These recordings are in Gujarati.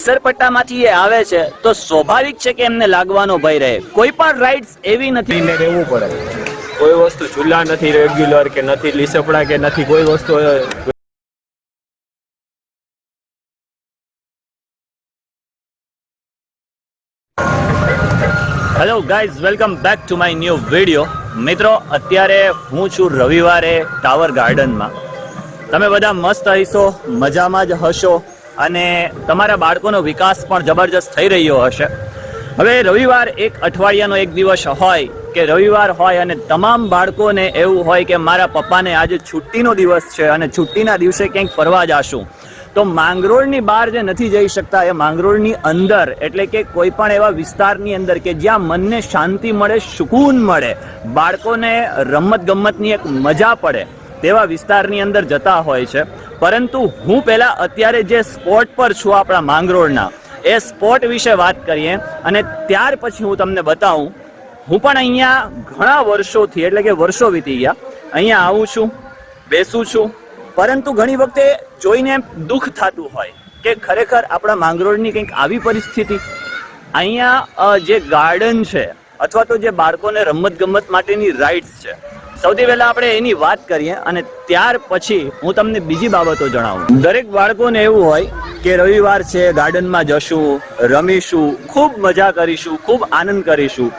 સરપટ્ટામાંથી એ આવે છે તો સ્વાભાવિક છે કે એમને લાગવાનો ભય રહે. કોઈ પણ રાઇડ્સ એવી નથી રહેવું પડે. કોઈ વસ્તુ ઝૂલા નથી રેગ્યુલર કે નથી લીસપડા કે નથી કોઈ વસ્તુ. Hello guys, welcome back to my new video. મિત્રો, અત્યારે હું છું રવિવારે ટાવર ગાર્ડનમાં. તમે બધા મસ્ત હશો, મજામાં જ હશો અને તમારા બાળકોનો વિકાસ પણ જબરજસ્ત થઈ રહ્યો હશે. હવે રવિવાર એક અઠવાડિયાનો એક દિવસ હોય કે રવિવાર હોય અને તમામ બાળકોને એવું હોય કે મારા પપ્પાને આજે છુટ્ટીનો દિવસ છે અને છુટ્ટીના દિવસે ક્યાંક ફરવા જાશું. તો માંગરોળની બહાર જે નથી જઈ શકતા એ માંગરોળની અંદર એટલે કે કોઈ પણ એવા વિસ્તારની અંદર કે જ્યાં મનને શાંતિ મળે, સુકૂન મળે, બાળકોને રમત ગમતની એક મજા પડે તેવા વિસ્તારની અંદર જતા હોય છે. પરંતુ હું પહેલા અત્યારે જે સ્પોટ પર છું આપણા માંગરોળના એ સ્પોટ વિશે વાત કરીએ અને ત્યાર પછી હું તમને બતાવું. હું પણ અહીંયા ઘણા વર્ષોથી એટલે કે વર્ષો વીતી ગયા અહીંયા આવું છું, બેસું છું, પરંતુ ઘણી વખતે જોઈને દુઃખ થતું હોય કે ખરેખર આપણા માંગરોળની કંઈક આવી પરિસ્થિતિ. અહીંયા જે ગાર્ડન છે અથવા તો જે બાળકોને રમત ગમત માટેની રાઇડ્સ છે, સૌથી પહેલા આપણે એની વાત કરીએ અને ત્યાર પછી હું તમને બીજી બાબતો જણાવું. દરેક બાળકોને એવું હોય કે રવિવાર છે, ગાર્ડનમાં જશું, રમીશું, ખૂબ મજા કરીશું, ખૂબ આનંદ કરીશું,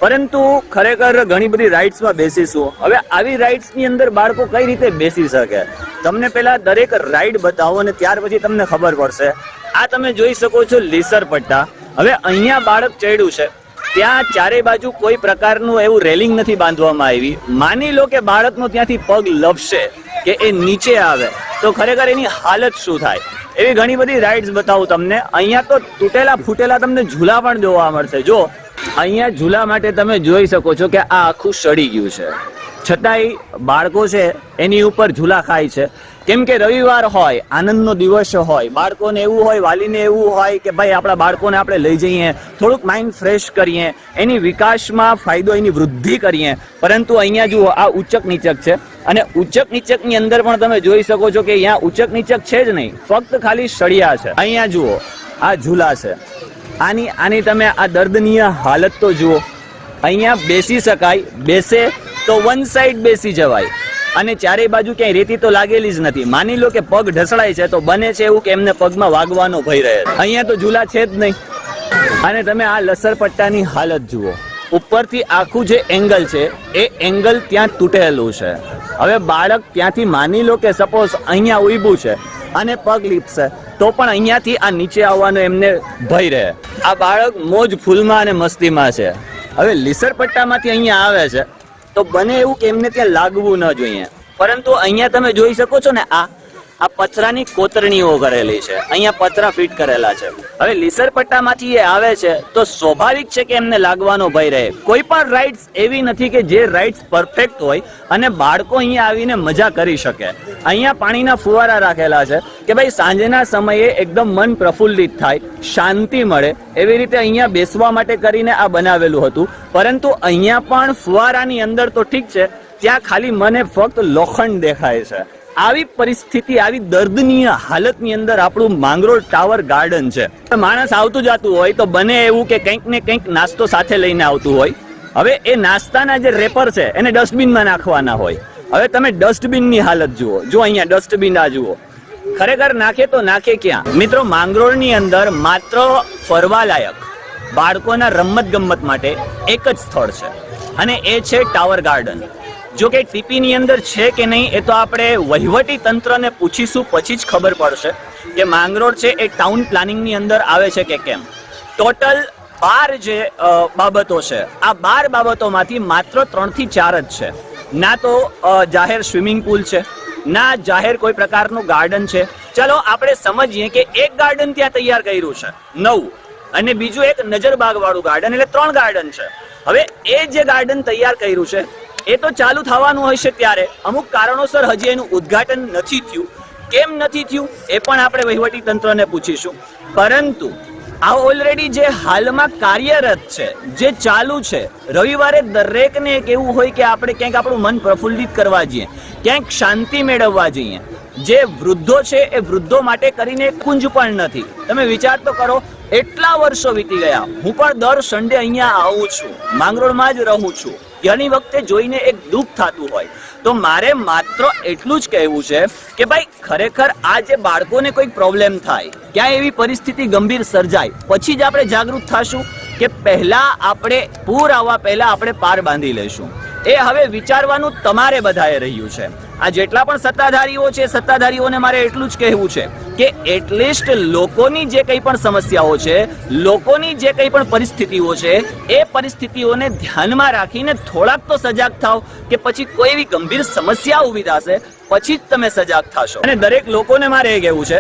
પરંતુ ખરેખર ઘણી બધી રાઇડ્સમાં બેસીશું. હવે આવી રાઇડ્સની અંદર બાળકો કઈ રીતે બેસી શકે, તમને પહેલા દરેક રાઇડ બતાવો અને ત્યાર પછી તમને ખબર પડશે. આ તમે જોઈ શકો છો લીસરપટ્ટા. હવે અહીંયા બાળક ચડ્યું છે, ત્યાં ચારે બાજુ કોઈ પ્રકારનું એવું રેલિંગ નથી બાંધવામાં આવી. માની લો કે બાળકનો ત્યાંથી પગ લપશે કે એ નીચે આવે તો ખરેખર એની હાલત શું થાય. એવી ઘણી બધી રાઇડ્સ બતાવું તમને. અહીંયા તો તૂટેલા ફૂટેલા તમને ઝૂલા પણ જોવા મળશે. જો અહીંયા ઝૂલા માટે તમે જોઈ શકો છો કે આ આખું સડી ગયું છે, છતાંય બાળકો છે એની ઉપર ઝૂલા ખાય છે. કેમ કે રવિવાર હોય, આનંદનો દિવસ હોય, બાળકોને એવું હોય, વાલીને એવું હોય કે ભાઈ આપણા બાળકોને આપણે લઈ જઈએ, થોડુંક માઇન્ડ ફ્રેશ કરીએ, એની વિકાસમાં ફાયદો, એની વૃદ્ધિ કરીએ. પરંતુ અહીંયા જુઓ, આ ઉચક નીચક છે અને ઉચક નીચકની અંદર પણ તમે જોઈ શકો છો કે અહીંયા ઉચક નીચક છે જ નહીં, ફક્ત ખાલી સળિયા છે. અહીંયા જુઓ, આ ઝૂલા છે, આની તમે આ દર્દનીય હાલત તો જુઓ. અહીંયા બેસી શકાય, બેસે તો વન સાઈડ બેસી જવાય અને ચારે બાજુ ક્યાંય રેતી તો લાગેલી જ નથી. માની લો કે પગ ઢસડાય છે તો બને છે એવું કે એમને પગમાં વાગવાનો ભય રહે. અહીંયા તો ઝૂલા છે જ નહીં. અને તમે આ લસરપટ્ટાની હાલત જુઓ, ઉપરથી આખું જે એંગલ છે એ એંગલ ત્યાં તૂટેલું છે. હવે બાળક ત્યાંથી માની લો કે સપોઝ અહીંયા ઊભું છે અને પગ લીપશે તો પણ અહીંયાથી આ નીચે આવવાનો એમને ભય રહે. આ બાળક મોજ ફૂલમાં અને મસ્તીમાં છે. હવે લીસરપટ્ટામાંથી અહીંયા આવે છે તો બને એવું કે એમને ત્યાં લાગવું ન જોઈએ. પરંતુ અહીંયા તમે જોઈ શકો છો ને, આ પથરાની કોતરણીઓ કરેલી છે, અહીંયા પતરા ફિટ કરેલા છે. હવે લીસરપટ્ટામાંથી એ આવે છે તો સ્વાભાવિક છે કે એમને લાગવાનો ભય રહે. કોઈ પણ રાઇડ્સ એવી નથી કે જે રાઇડ્સ પરફેક્ટ હોય અને બાળકો અહીંયા આવીને મજા કરી શકે. અહીંયા પાણીના ફુવારા રાખેલા છે કે ભાઈ સાંજના સમયે એકદમ મન પ્રફુલ્લિત થાય, શાંતિ મળે, એવી રીતે અહીંયા બેસવા માટે કરીને આ બનાવેલું હતું. પરંતુ અહીંયા પણ ફુવારાની અંદર તો ઠીક છે, ત્યાં ખાલી મને ફક્ત લોખંડ દેખાય છે. આવી પરિસ્થિતિ, આવી દર્દનીય હાલતની અંદર આપણું માંગરોળ ટાવર ગાર્ડન છે. માણસ આવતું જતું હોય તો બને એવું કે કંઈક ને કંઈક નાસ્તો સાથે લઈને આવતું હોય. હવે એ નાસ્તાના જે રેપર છે એને ડસ્ટબિનમાં નાખવાના હોય. હવે તમે ડસ્ટબિનની હાલત જુઓ. જો અહીંયા ડસ્ટબિન આ જુઓ, ખરેખર નાખે તો નાખે ક્યાં? મિત્રો, માંગરોળની અંદર માત્ર ફરવાલાયક બાળકોના રમત ગમત માટે એક જ સ્થળ છે અને એ છે ટાવર ગાર્ડન. જો કે ટીપીની અંદર છે કે નહીં એ તો આપણે વહીવટી તંત્રને પૂછીશું, પછી જ ખબર પડશે કે માંગરોળ છે એ ટાઉન પ્લાનિંગની અંદર આવે છે કે કેમ. ટોટલ 12 જે બાબતો છે, આ 12 બાબતોમાંથી માત્ર 3 થી 4 જ છે. ના તો જાહેર સ્વિમિંગ પુલ છે, ના જાહેર કોઈ પ્રકારનું ગાર્ડન છે. ચલો આપણે સમજીએ કે એક ગાર્ડન ત્યાં તૈયાર કર્યું છે નવું અને બીજું એક નજરબાગ વાળું ગાર્ડન, એટલે 3 ગાર્ડન છે. હવે એ જે ગાર્ડન તૈયાર કર્યું છે એ તો ચાલુ થવાનું હશે ત્યારે અમુક કારણોસર હજી એનું ઉદ્ઘાટન નથી થયું. કેમ નથી થયું એ પણ આપણે વહીવટી તંત્રને પૂછીશું. પરંતુ આ ઓલરેડી જે હાલમાં કાર્યરત છે, જે ચાલુ છે, રવિવારે દરેકને એક એવું હોય કે આપણે ક્યાંક આપણું મન પ્રફુલ્લિત કરવા જઈએ, ક્યાંક શાંતિ મેળવવા જઈએ, જે વૃદ્ધો છે એ વૃદ્ધો માટે કરીને કુંજ પણ નથી. તમે વિચાર તો કરો, એટલા વર્ષો વીતી ગયા, હું પણ દર સન્ડે અહીંયા આવું છું, માંગરોળમાં જ રહું છું. ઘણી વખતે જોઈને એક દુઃખ થતું હોય. તો મારે માત્ર એટલું જ કહેવું છે કે ભાઈ ખરેખર આ જે બાળકોને કોઈક પ્રોબ્લેમ થાય, ક્યાં એવી પરિસ્થિતિ ગંભીર સર્જાય, પછી જ આપણે જાગૃત થશું કે પહેલા આપણે પૂર આવવા પહેલા આપણે પાર બાંધી લેશું. એ હવે વિચારવાનું તમારે બધાએ રહ્યું છે. આ જેટલા પણ સત્તાધારીઓ છે, સત્તાધારીઓને મારે એટલું જ કહેવું છે કે એટલીસ્ટ લોકોની જે કંઈ પણ સમસ્યાઓ છે, લોકોની જે કંઈ પણ પરિસ્થિતિઓ છે, એ પરિસ્થિતિઓને ધ્યાનમાં રાખીને થોડાક તો સજાગ થાવ કે પછી કોઈ એવી ગંભીર સમસ્યા ઊભી થશે પછી જ તમે સજાગ થશો. અને દરેક લોકોને મારે એ કહેવું છે,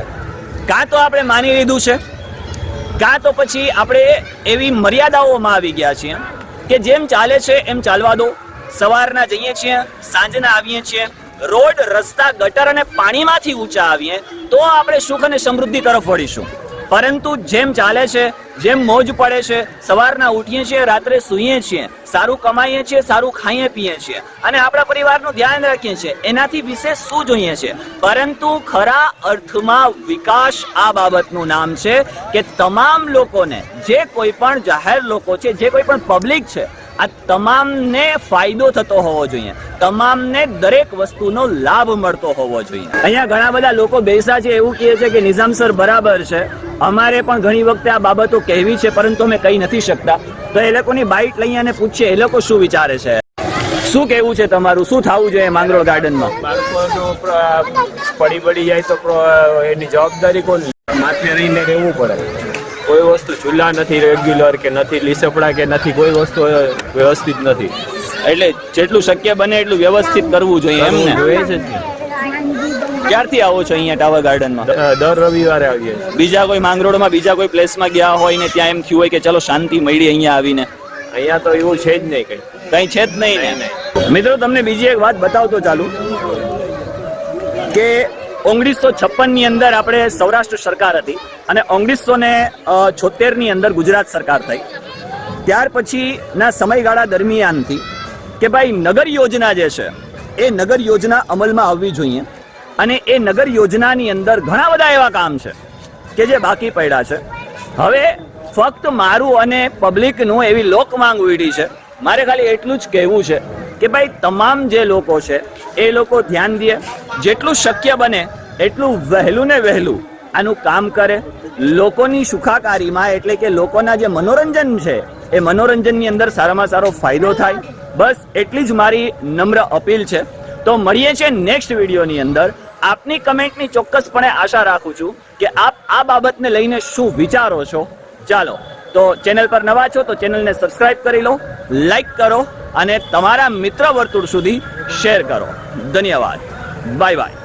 કાં તો આપણે માની લીધું છે, કાં તો પછી આપણે એવી મર્યાદાઓમાં આવી ગયા છીએ કે જેમ ચાલે છે એમ ચાલવા દો. સવારના જઈએ છીએ, સાંજના આવીએ છીએ, રોડ, રસ્તા, ગટર અને પાણીમાંથી ઊંચા આવીએ તો આપણે સુખ અને સમૃદ્ધિ તરફ વળીશું. પરંતુ જેમ ચાલે છે, જેમ મોજ પડે છે, સવારના ઉઠીએ છીએ, રાત્રે સૂઈએ છીએ, સારું કમાઈએ છીએ, સારું ખાઈએ પીએ છીએ અને આપણા પરિવારનું ધ્યાન રાખીએ છીએ, એનાથી વિશેષ શું જોઈએ છે? પરંતુ ખરા અર્થમાં વિકાસ આ બાબતનું નામ છે કે તમામ લોકોને, જે કોઈ પણ જાહેર લોકો છે, જે કોઈ પણ પબ્લિક છે, આ તમામને ફાયદો થતો હોવો જોઈએ, તમામને દરેક વસ્તુનો લાભ મળતો હોવો જોઈએ. અહીંયા ઘણા બધા લોકો બેસા છે, એવું કહે છે કે નિઝામ સર બરાબર છે, અમારે પણ ઘણી વખતે આ બાબતો કહેવી છે પરંતુ અમે કહી નથી શકતા. તો એ લોકોની બાઇટ લઈએ અને પૂછીએ એ લોકો શું વિચારે છે. શું કહેવું છે તમારું? શું થવું જોઈએ માંગરોળ ગાર્ડનમાં? બાળકોનું પડી જાય તો એની જવાબદારી કોણ? માથે રહીને રહેવું પડે. કોઈ વસ્તુ ચૂલા નથી રેગ્યુલર કે નથી લીસપડા કે નથી, કોઈ વસ્તુ વ્યવસ્થિત નથી. એટલે જેટલું શક્ય બને એટલું વ્યવસ્થિત કરવું જોઈએ એમ ને? જોઈએ છે. ક્યારથી આવો છો અહીંયા ટાવર ગાર્ડનમાં? દર રવિવારે આવીએ. બીજા કોઈ માંગરોળમાં બીજા કોઈ પ્લેસમાં ગયા હોય ને ત્યાં એમ થયું હોય કે ચલો શાંતિ મળી અહીંયા આવીને? અહીંયા તો એવું છે જ નહીં, કઈ છે જ નહીં ને. મિત્રો તમને બીજી એક વાત બતાવતો ચાલુ કે 1956 ની અંદર આપણે સૌરાષ્ટ્ર સરકાર હતી અને 1976 ની અંદર ગુજરાત સરકાર થઈ. ત્યાર પછીના સમયગાળા દરમિયાનથી કે ભાઈ નગર યોજના જે છે એ નગર યોજના અમલમાં આવવી જોઈએ અને એ નગર યોજનાની અંદર ઘણા બધા એવા કામ છે કે જે બાકી પડ્યા છે. હવે ફક્ત મારું અને પબ્લિકનું એવી લોક માંગ ઉડી છે. મારે ખાલી એટલું જ કહેવું છે કે ભાઈ તમામ જે લોકો છે એ લોકો ધ્યાન દે, જેટલું શક્ય બને એટલું વહેલું ને વહેલું આનું કામ કરે. લોકોની સુખાકારીમાં એટલે કે લોકોના જે મનોરંજન છે એ મનોરંજનની અંદર સારામાં સારો ફાયદો થાય. બસ એટલી જ મારી નમ્ર અપીલ છે. તો મળીએ છીએ નેક્સ્ટ વિડીયોની અંદર. આપની કમેન્ટની ચોક્કસપણે આશા રાખું છું કે આપ આ બાબતને લઈને શું વિચારો છો. ચાલો, તો ચેનલ પર નવા છો તો ચેનલને સબસ્ક્રાઇબ કરી લો, લાઈક કરો અને તમારા મિત્ર વર્તુળ સુધી શેર કરો. ધન્યવાદ. Bye bye.